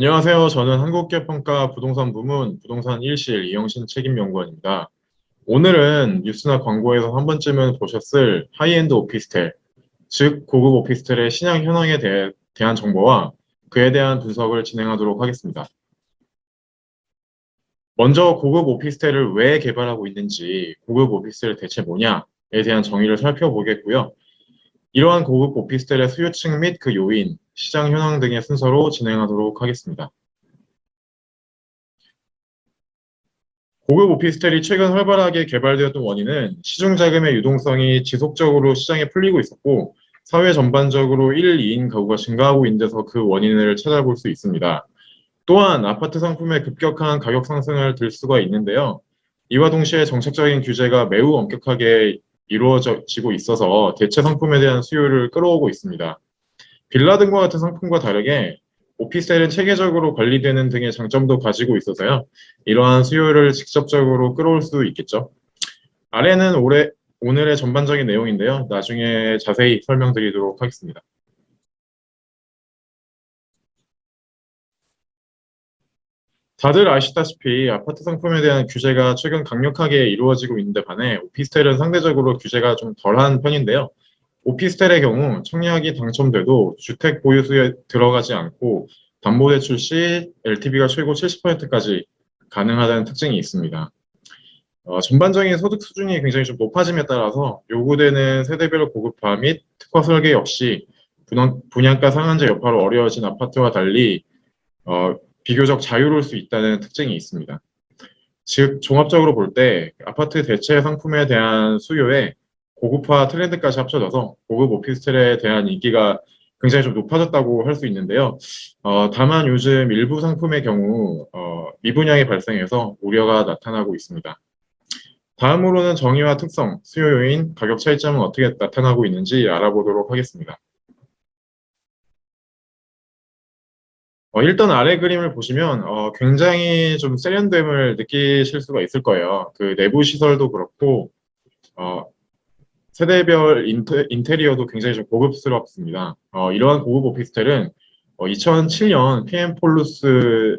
안녕하세요. 저는 한국개평가 부동산 부문 부동산 1실 이영신 책임연구원입니다. 오늘은 뉴스나 광고에서 한 번쯤은 보셨을 하이엔드 오피스텔, 즉 고급 오피스텔의 시장 현황에 대한 정보와 그에 대한 분석을 진행하도록 하겠습니다. 먼저 고급 오피스텔을 왜 개발하고 있는지, 고급 오피스텔이 대체 뭐냐에 대한 정의를 살펴보겠고요. 이러한 고급 오피스텔의 수요층 및 그 요인, 시장 현황 등의 순서로 진행하도록 하겠습니다. 고급 오피스텔이 최근 활발하게 개발되었던 원인은 시중 자금의 유동성이 지속적으로 시장에 풀리고 있었고, 사회 전반적으로 1, 2인 가구가 증가하고 있는 데서 그 원인을 찾아볼 수 있습니다. 또한 아파트 상품의 급격한 가격 상승을 들 수가 있는데요. 이와 동시에 정책적인 규제가 매우 엄격하게 이루어지고 있어서 대체 상품에 대한 수요를 끌어오고 있습니다. 빌라 등과 같은 상품과 다르게 오피스텔은 체계적으로 관리되는 등의 장점도 가지고 있어서요. 이러한 수요를 직접적으로 끌어올 수 있겠죠. 아래는 오늘의 전반적인 내용인데요. 나중에 자세히 설명드리도록 하겠습니다. 다들 아시다시피 아파트 상품에 대한 규제가 최근 강력하게 이루어지고 있는데 반해 오피스텔은 상대적으로 규제가 좀 덜한 편인데요. 오피스텔의 경우 청약이 당첨돼도 주택 보유수에 들어가지 않고 담보대출 시 LTV가 최고 70%까지 가능하다는 특징이 있습니다. 전반적인 소득 수준이 굉장히 좀 높아짐에 따라서 요구되는 세대별 고급화 및 특화 설계 역시 분양가 상한제 여파로 어려워진 아파트와 달리 비교적 자유로울 수 있다는 특징이 있습니다. 즉 종합적으로 볼 때 아파트 대체 상품에 대한 수요에 고급화 트렌드까지 합쳐져서 고급 오피스텔에 대한 인기가 굉장히 좀 높아졌다고 할 수 있는데요. 다만 요즘 일부 상품의 경우 미분양이 발생해서 우려가 나타나고 있습니다. 다음으로는 정의와 특성, 수요 요인, 가격 차이점은 어떻게 나타나고 있는지 알아보도록 하겠습니다. 일단 아래 그림을 보시면 굉장히 좀 세련됨을 느끼실 수가 있을 거예요. 그 내부 시설도 그렇고 어, 세대별 인테리어도 굉장히 좀 고급스럽습니다. 이러한 고급 오피스텔은 2007년 PM 폴루스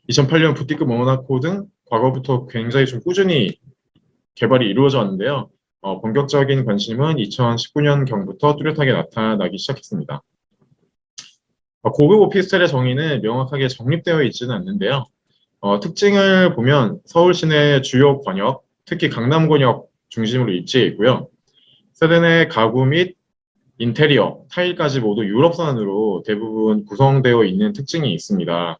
2008년 부티크 모나코 등 과거부터 굉장히 좀 꾸준히 개발이 이루어져 왔는데요. 본격적인 관심은 2019년경부터 뚜렷하게 나타나기 시작했습니다. 고급 오피스텔의 정의는 명확하게 정립되어 있지는 않는데요. 특징을 보면 서울 시내 주요 권역, 특히 강남 권역 중심으로 위치해 있고요. 세대 내 가구 및 인테리어, 타일까지 모두 유럽선으로 대부분 구성되어 있는 특징이 있습니다.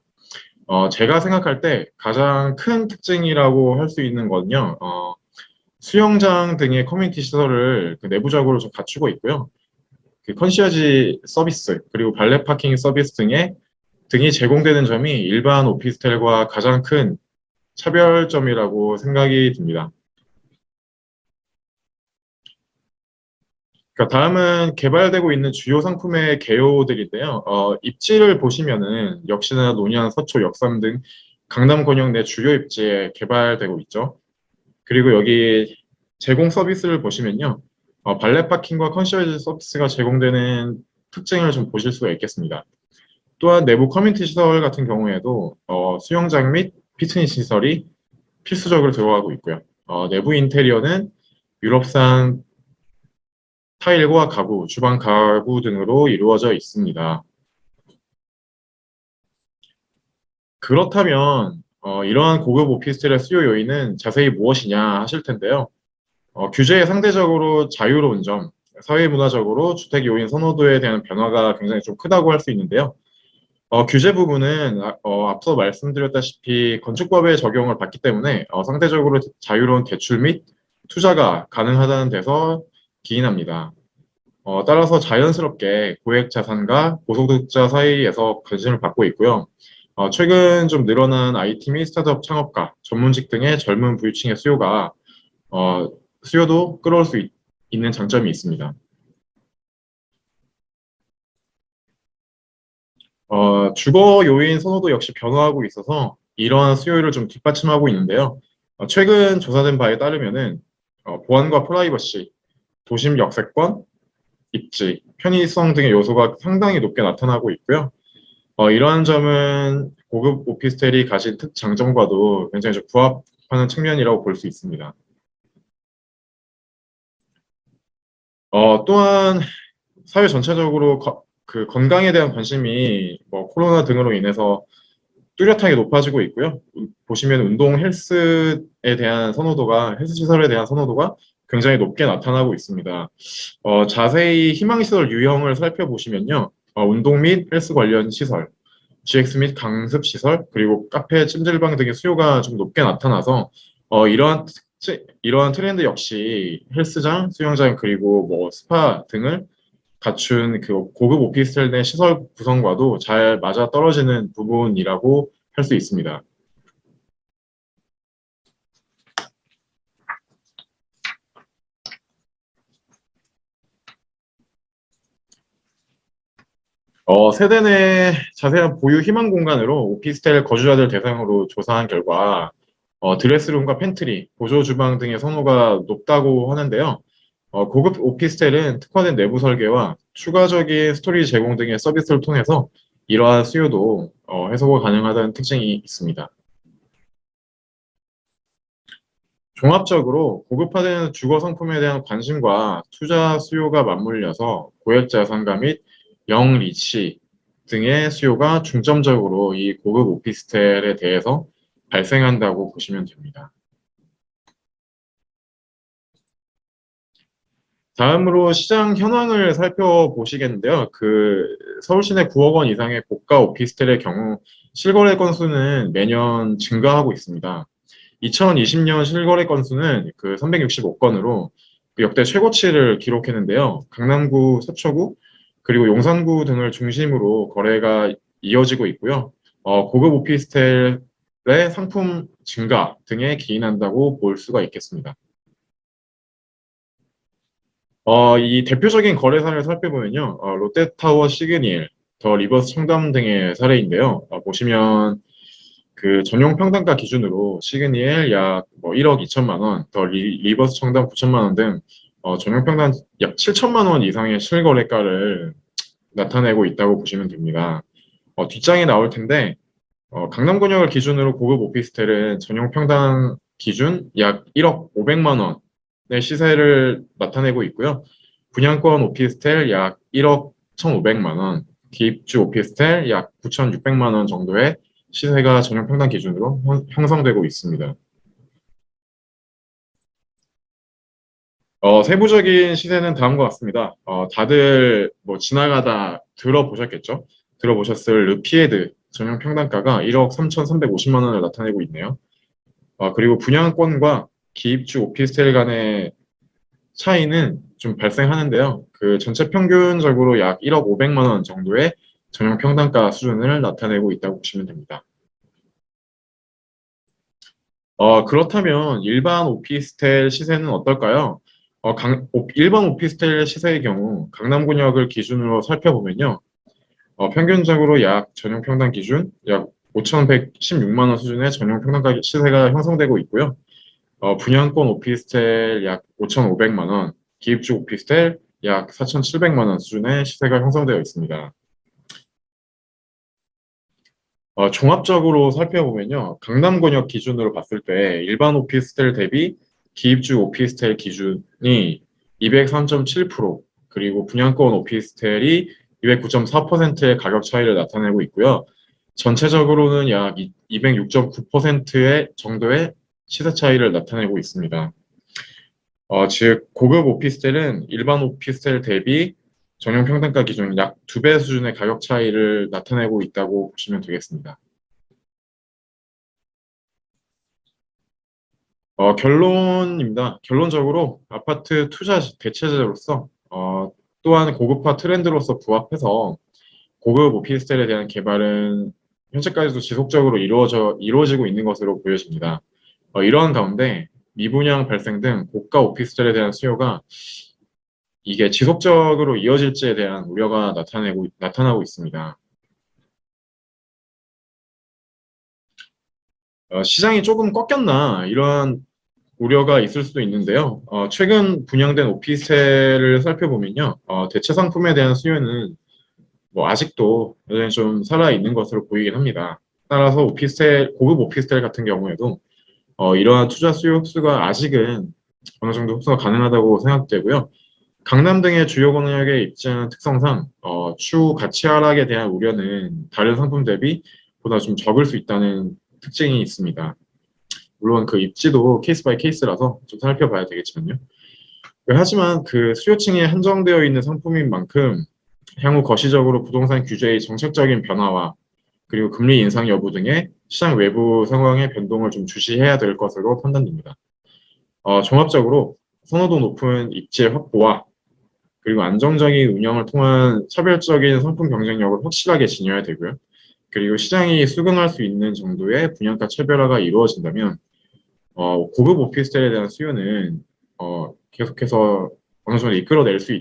제가 생각할 때 가장 큰 특징이라고 할 수 있는 건요. 수영장 등의 커뮤니티 시설을 내부적으로 좀 갖추고 있고요. 그 컨시어지 서비스 그리고 발렛 파킹 서비스 등이 제공되는 점이 일반 오피스텔과 가장 큰 차별점이라고 생각이 듭니다. 다음은 개발되고 있는 주요 상품의 개요들인데요. 입지를 보시면은 역시나 논양, 서초, 역삼 등 강남 권역 내 주요 입지에 개발되고 있죠. 그리고 여기 제공 서비스를 보시면요. 발렛 파킹과 컨시어지 서비스가 제공되는 특징을 좀 보실 수가 있겠습니다. 또한 내부 커뮤니티 시설 같은 경우에도 수영장 및 피트니스 시설이 필수적으로 들어가고 있고요. 내부 인테리어는 유럽산 타일과 가구, 주방 가구 등으로 이루어져 있습니다. 그렇다면 이러한 고급 오피스텔의 수요 요인은 자세히 무엇이냐 하실 텐데요. 규제에 상대적으로 자유로운 점, 사회문화적으로 주택 요인 선호도에 대한 변화가 굉장히 좀 크다고 할 수 있는데요. 규제 부분은 앞서 말씀드렸다시피 건축법의 적용을 받기 때문에 상대적으로 자유로운 대출 및 투자가 가능하다는 데서 기인합니다. 따라서 자연스럽게 고액 자산가 고소득자 사이에서 관심을 받고 있고요. 최근 좀 늘어난 IT 및 스타트업 창업가, 전문직 등의 젊은 부유층의 수요도 끌어올 수 있는 장점이 있습니다. 주거 요인 선호도 역시 변화하고 있어서 이러한 수요를 좀 뒷받침하고 있는데요. 최근 조사된 바에 따르면은 보안과 프라이버시, 도심 역세권, 입지, 편의성 등의 요소가 상당히 높게 나타나고 있고요. 이러한 점은 고급 오피스텔이 가진 특장점과도 굉장히 좀 부합하는 측면이라고 볼 수 있습니다. 또한 사회 전체적으로 그 건강에 대한 관심이 뭐 코로나 등으로 인해서 뚜렷하게 높아지고 있고요. 보시면 운동 헬스에 대한 선호도가, 헬스 시설에 대한 선호도가 굉장히 높게 나타나고 있습니다. 자세히 희망시설 유형을 살펴보시면요. 운동 및 헬스 관련 시설, GX 및 강습 시설, 그리고 카페, 찜질방 등의 수요가 좀 높게 나타나서 이러한 트렌드 역시 헬스장, 수영장, 그리고 뭐 스파 등을 갖춘 그 고급 오피스텔 내 시설 구성과도 잘 맞아 떨어지는 부분이라고 할 수 있습니다. 세대 내 자세한 보유 희망 공간으로 오피스텔 거주자들 대상으로 조사한 결과 드레스룸과 팬트리, 보조 주방 등의 선호가 높다고 하는데요. 고급 오피스텔은 특화된 내부 설계와 추가적인 스토리 제공 등의 서비스를 통해서 이러한 수요도 해소가 가능하다는 특징이 있습니다. 종합적으로 고급화되는 주거 상품에 대한 관심과 투자 수요가 맞물려서 고액 자산가 및 영리치 등의 수요가 중점적으로 이 고급 오피스텔에 대해서 발생한다고 보시면 됩니다. 다음으로 시장 현황을 살펴보시겠는데요. 그 서울 시내 9억 원 이상의 고가 오피스텔의 경우 실거래 건수는 매년 증가하고 있습니다. 2020년 실거래 건수는 그 365건으로 역대 최고치를 기록했는데요. 강남구, 서초구, 그리고 용산구 등을 중심으로 거래가 이어지고 있고요. 고급 오피스텔의 상품 증가 등에 기인한다고 볼 수가 있겠습니다. 이 대표적인 거래사를 살펴보면요. 롯데타워 시그니엘, 더 리버스 청담 등의 사례인데요. 보시면 그 전용 평당가 기준으로 시그니엘 약뭐 1억 2천만 원, 더 리버스 청담 9천만 원 등 전용 평당 약 7천만 원 이상의 실거래가를 나타내고 있다고 보시면 됩니다. 뒷장에 나올 텐데 강남권역을 기준으로 고급 오피스텔은 전용 평당 기준 약 1억 500만 원의 시세를 나타내고 있고요. 분양권 오피스텔 약 1억 1,500만 원, 기입주 오피스텔 약 9,600만 원 정도의 시세가 전용 평당 기준으로 형성되고 있습니다. 세부적인 시세는 다음과 같습니다. 다들 뭐 지나가다 들어보셨겠죠? 들어보셨을 르피에드 전용 평당가가 1억 3,350만 원을 나타내고 있네요. 그리고 분양권과 기입주 오피스텔 간의 차이는 좀 발생하는데요. 그 전체 평균적으로 약 1억 500만 원 정도의 전용 평당가 수준을 나타내고 있다고 보시면 됩니다. 그렇다면 일반 오피스텔 시세는 어떨까요? 일반 오피스텔 시세의 경우 강남권역을 기준으로 살펴보면요. 평균적으로 약 전용 평당 기준 약 5,116만 원 수준의 전용 평당가 시세가 형성되고 있고요. 분양권 오피스텔 약 5,500만 원, 기입주 오피스텔 약 4,700만 원 수준의 시세가 형성되어 있습니다. 종합적으로 살펴보면요. 강남권역 기준으로 봤을 때 일반 오피스텔 대비 기입주 오피스텔 기준이 203.7%, 그리고 분양권 오피스텔이 209.4%의 가격 차이를 나타내고 있고요. 전체적으로는 약 206.9%의 정도의 시세 차이를 나타내고 있습니다. 즉 고급 오피스텔은 일반 오피스텔 대비 전용 평당가 기준 약 2배 수준의 가격 차이를 나타내고 있다고 보시면 되겠습니다. 결론입니다. 결론적으로 아파트 투자 대체제로서 또한 고급화 트렌드로서 부합해서 고급 오피스텔에 대한 개발은 현재까지도 지속적으로 이루어지고 있는 것으로 보여집니다. 이러한 가운데 미분양 발생 등 고가 오피스텔에 대한 수요가 이게 지속적으로 이어질지에 대한 우려가 나타나고 있습니다. 시장이 조금 꺾였나 이러한 우려가 있을 수도 있는데요. 최근 분양된 오피스텔을 살펴보면요. 대체 상품에 대한 수요는 뭐 아직도 여전히 좀 살아있는 것으로 보이긴 합니다. 따라서 오피스텔, 고급 오피스텔 같은 경우에도 이러한 투자 수요 흡수가 아직은 어느 정도 흡수가 가능하다고 생각되고요. 강남 등의 주요 권역에 입지하는 특성상 추후 가치 하락에 대한 우려는 다른 상품 대비 보다 좀 적을 수 있다는 특징이 있습니다. 물론 그 입지도 케이스 바이 케이스라서 좀 살펴봐야 되겠지만요. 하지만 그 수요층에 한정되어 있는 상품인 만큼 향후 거시적으로 부동산 규제의 정책적인 변화와 그리고 금리 인상 여부 등의 시장 외부 상황의 변동을 좀 주시해야 될 것으로 판단됩니다. 종합적으로 선호도 높은 입지의 확보와 그리고 안정적인 운영을 통한 차별적인 상품 경쟁력을 확실하게 지녀야 되고요. 그리고 시장이 수긍할 수 있는 정도의 분양가 차별화가 이루어진다면 고급 오피스텔에 대한 수요는 계속해서 어느 정도 이끌어낼 수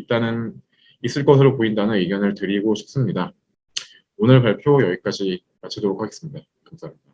있을 것으로 보인다는 의견을 드리고 싶습니다. 오늘 발표 여기까지 마치도록 하겠습니다. 감사합니다.